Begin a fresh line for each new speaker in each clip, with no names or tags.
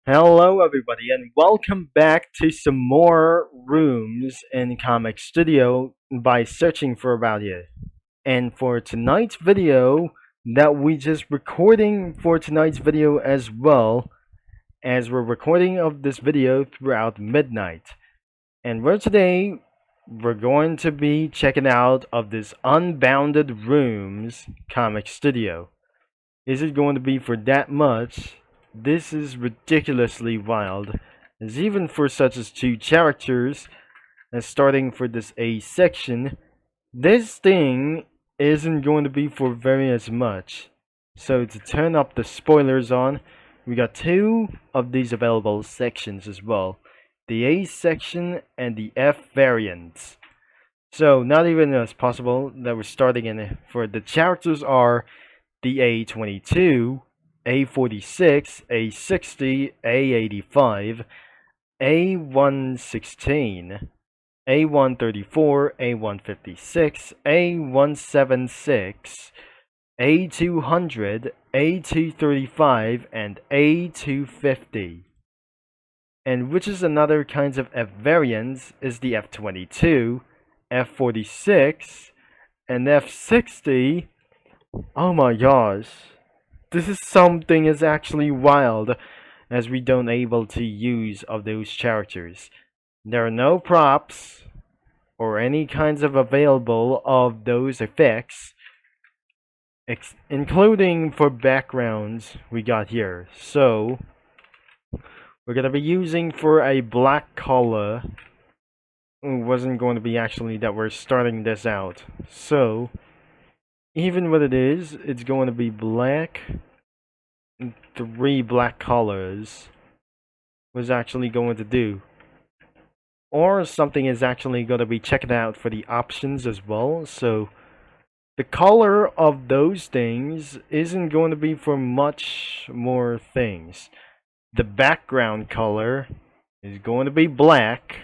Hello, everybody, and welcome back to some more rooms in Comic Studio by searching for About You. And for tonight's video, that we just recording for tonight's video as well, as we're recording of this video throughout midnight. And we're going to be checking out of this Unbounded Rooms Comic Studio. Is it going to be for that much? This is ridiculously wild, as even for such as two characters, as starting for this A section, this thing isn't going to be for very as much. So to turn up the spoilers on, we got two of these available sections as well. The A section and the F variants. So not even as possible that we're starting in for the characters are the A22, A46, A60, A85, A116, A134, A156, A176, A200, A235, and A250. And which is another kinds of F variants is the F22, F46, and F60. Oh my gosh. This is something is actually wild, as we don't able to use of those characters. There are no props or any kinds of available of those effects, including for backgrounds we got here. So we're gonna be using for a black color. It wasn't going to be actually that we're starting this out. So even what it is, it's going to be black. 3 black colors was actually going to do. Or something is actually going to be checked out for the options as well. So the color of those things isn't going to be for much more things. The background color is going to be black.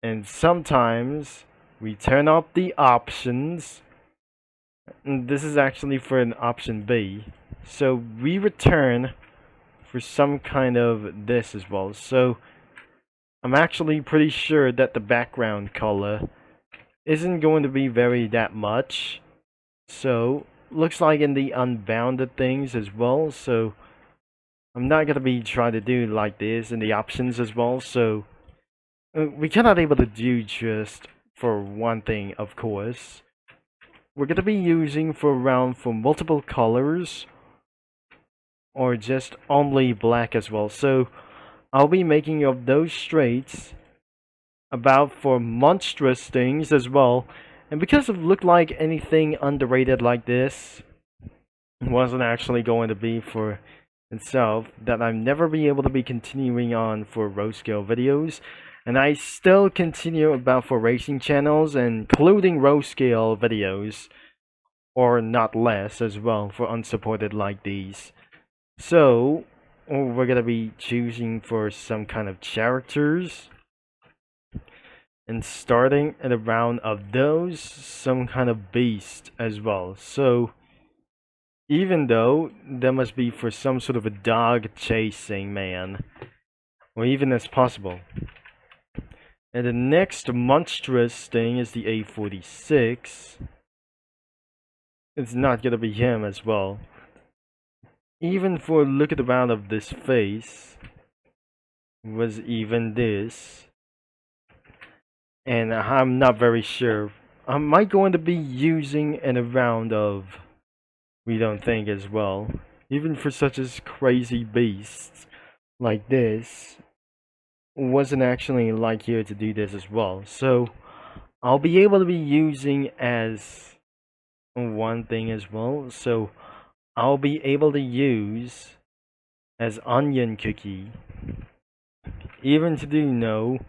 And sometimes we turn up the options. And this is actually for an option B. So we return for some kind of this as well. So I'm actually pretty sure that the background color isn't going to be very that much. So looks like in the unbounded things as well. So I'm not gonna be trying to do like this in the options as well. So we cannot able to do just for one thing, of course. We're gonna be using for multiple colors or just only black as well. So I'll be making of those straights about for monstrous things as well. And because it looked like anything underrated like this wasn't actually going to be for itself, that I'm never be able to be continuing on for row scale videos. And I still continue about for racing channels, including row scale videos, or not less as well for unsupported like these. So we're gonna be choosing for some kind of characters and starting at a round of those some kind of beast as well. So even though there must be for some sort of a dog chasing man, or even as possible. And the next monstrous thing is the A46. It's not gonna be him as well. Even for look at the round of this face was even this. And I'm not very sure. Am I going to be using in a round of we don't think as well. Even for such as crazy beasts like this wasn't actually like here to do this as well. So I'll be able to be using as one thing as well. So I'll be able to use as onion cookie, even to do know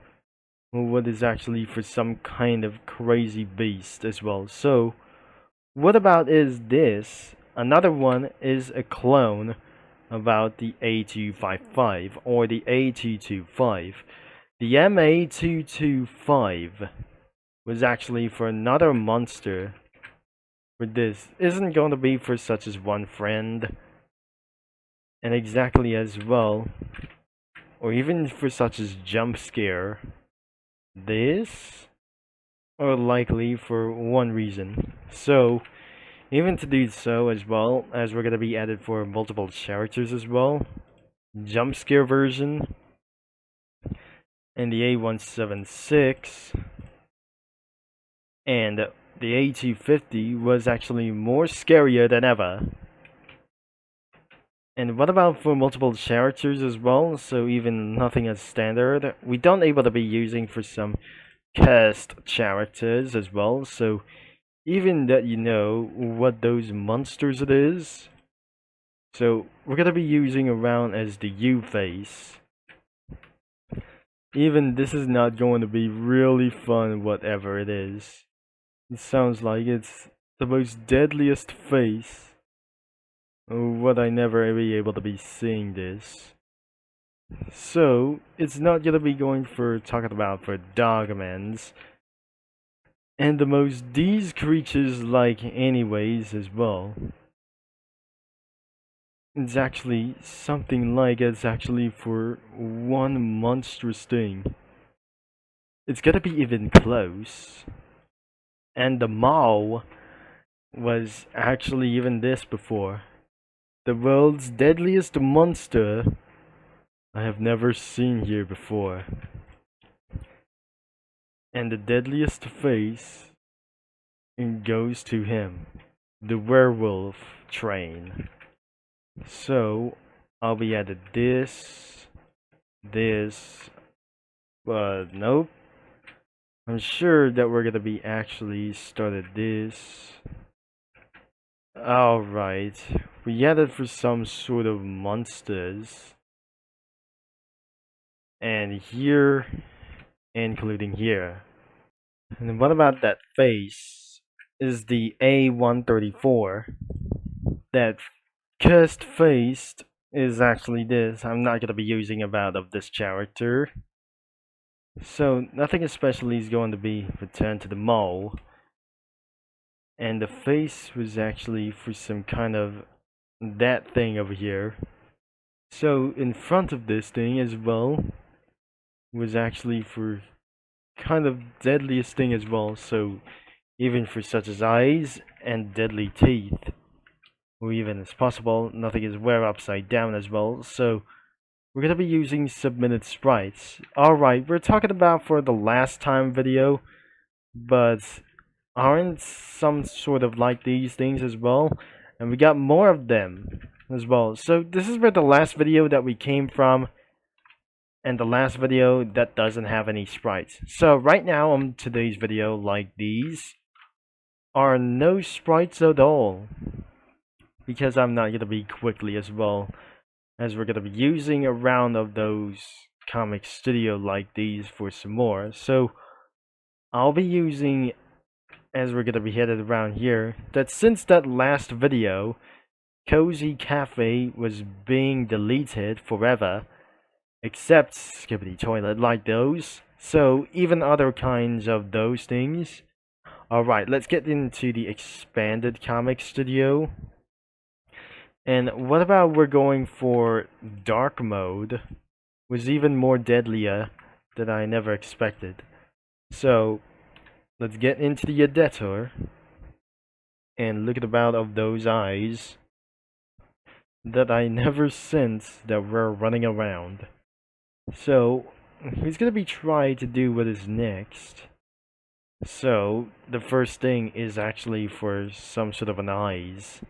what is actually for some kind of crazy beast as well. So what about is this? Another one is a clone about the A255 or the A225. The MA225 was actually for another monster. For this isn't going to be for such as one friend. And exactly as well, or even for such as jump scare, this are likely for one reason. So even to do so as well, as we're gonna be added for multiple characters as well, jump scare version and the A176 and the A250 was actually more scarier than ever. And what about for multiple characters as well? So even nothing as standard, we don't able to be using for some cast characters as well. So even that you know what those monsters it is. So we're gonna be using around as the U face. Even this is not going to be really fun, whatever it is. It sounds like it's the most deadliest face. Would I never be able to be seeing this? So it's not gonna be going for talking about for dogmans. And the most these creatures like anyways as well. It's actually something like it's actually for one monstrous thing. It's gonna be even close. And the mall was actually even this before. The world's deadliest monster I have never seen here before. And the deadliest face goes to him. The werewolf train. So I'll be added this, but nope. I'm sure that we're gonna be actually started this. Alright, we added for some sort of monsters. And here, including here. And what about that face? Is the A134. That cursed face is actually this. I'm not gonna be using about of this character. So nothing especially is going to be returned to the mall. And the face was actually for some kind of that thing over here. So in front of this thing as well was actually for kind of deadliest thing as well. So even for such as eyes and deadly teeth, or even as possible, nothing is wear upside down as well. So we're gonna be using submitted sprites. Alright, we're talking about for the last time video, but aren't some sort of like these things as well? And we got more of them as well. So this is where the last video that we came from, and the last video that doesn't have any sprites. So right now on today's video, like these, are no sprites at all. Because I'm not gonna be quickly as well, as we're gonna be using a round of those comic studio like these for some more. So I'll be using, as we're gonna be headed around here, that since that last video, Cozy Cafe was being deleted forever, except Skibbity Toilet like those. So even other kinds of those things. Alright, let's get into the expanded comic studio. And what about we're going for dark mode? Was even more deadlier than I never expected. So let's get into the editor and look at about of those eyes that I never sensed that were running around. So he's gonna be trying to do what is next. So the first thing is actually for some sort of an eyes.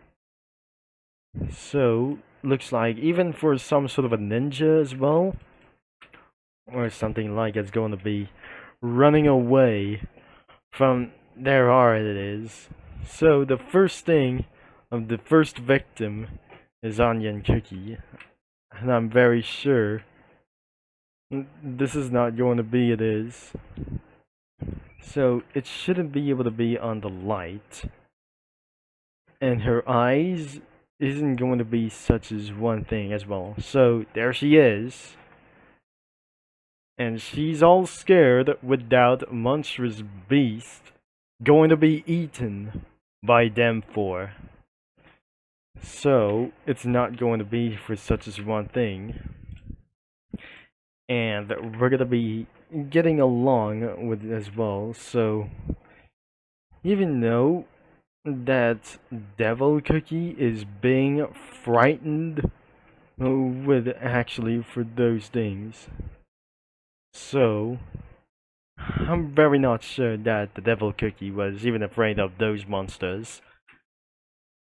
So looks like even for some sort of a ninja as well, or something like it's going to be running away from there are it is. So the first thing of the first victim is Onion Cookie, and I'm very sure this is not going to be it is. So it shouldn't be able to be on the light, and her eyes isn't going to be such as one thing as well. So there she is. And she's all scared without monstrous beast going to be eaten by them four. So it's not going to be for such as one thing. And we're gonna be getting along with it as well. So even though that devil cookie is being frightened with actually for those things. So I'm very not sure that the devil cookie was even afraid of those monsters.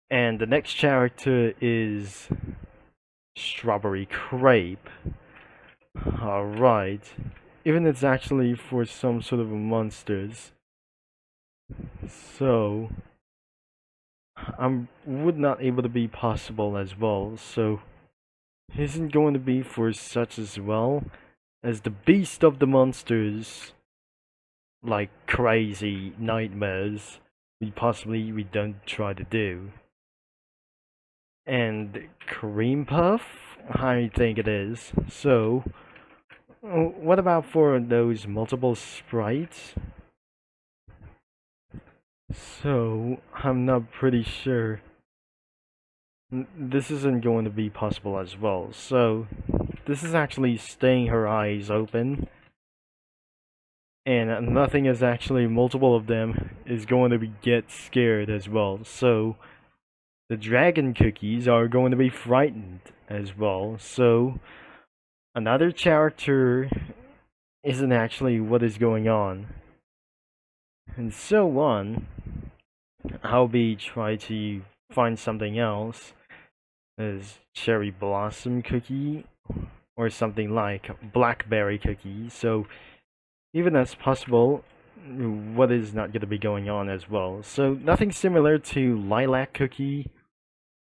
And the next character is Strawberry Crepe. Alright. Even it's actually for some sort of monsters. So would not able to be possible as well. So isn't going to be for such as well as the beast of the monsters, like crazy nightmares we don't try to do. And Cream Puff, I think it is. So what about for those multiple sprites? So I'm not pretty sure. This isn't going to be possible as well. So this is actually staying her eyes open, and nothing is actually multiple of them is going to be get scared as well. So the dragon cookies are going to be frightened as well. So another character isn't actually what is going on, and so on. I'll be trying to find something else as cherry blossom cookie or something like blackberry cookie. So even as possible, what is not going to be going on as well. So nothing similar to lilac cookie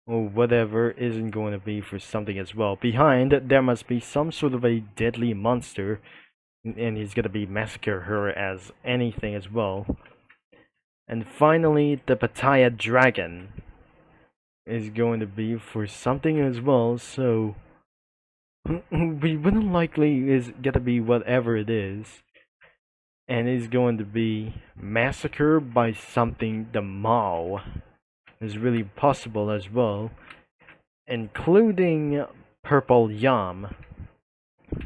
or whatever isn't going to be for something as well. Behind there must be some sort of a deadly monster, and he's going to be massacre her as anything as well. And finally, the Pattaya Dragon is going to be for something as well, so we wouldn't likely is gonna be whatever it is, and is going to be massacred by something the mall is really possible as well, including Purple Yam.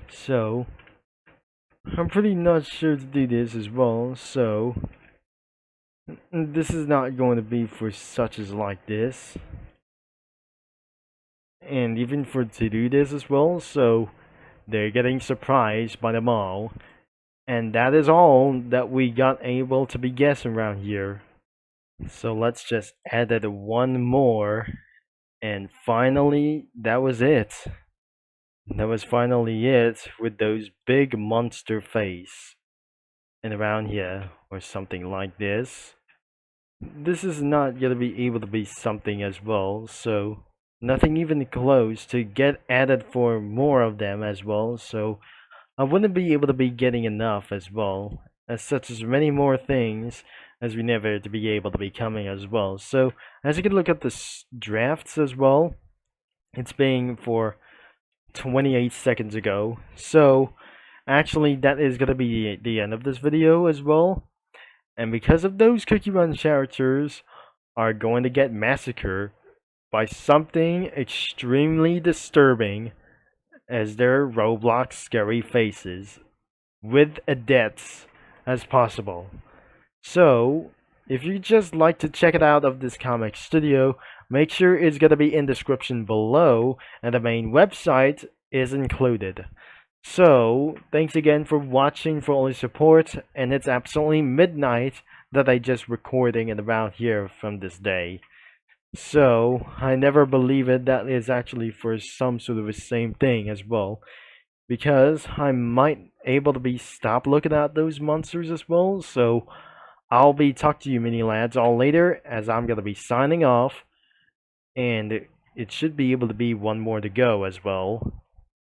So I'm pretty not sure to do this as well, so this is not going to be for such as like this, and even for to do this as well. So they're getting surprised by the mall, and that is all that we got able to be guessing around here. So let's just add it one more, and finally that was it. That was finally it with those big monster face and around here or something like this. This is not gonna be able to be something as well, so nothing even close to get added for more of them as well. So I wouldn't be able to be getting enough as well, as such as many more things as we never to be able to be coming as well. So as you can look at the drafts as well, it's being for 28 seconds ago. So actually that is gonna be the end of this video as well. And because of those Cookie Run characters are going to get massacred by something extremely disturbing as their Roblox scary faces with a deaths as possible. So if you just like to check it out of this comic studio, make sure it's gonna be in the description below, and the main website is included. So thanks again for watching, for all your support, and it's absolutely midnight that I just recording it around here from this day. So I never believe it that is actually for some sort of the same thing as well, because I might able to be stop looking at those monsters as well. So I'll be talk to you mini lads all later, as I'm gonna be signing off, and it should be able to be one more to go as well.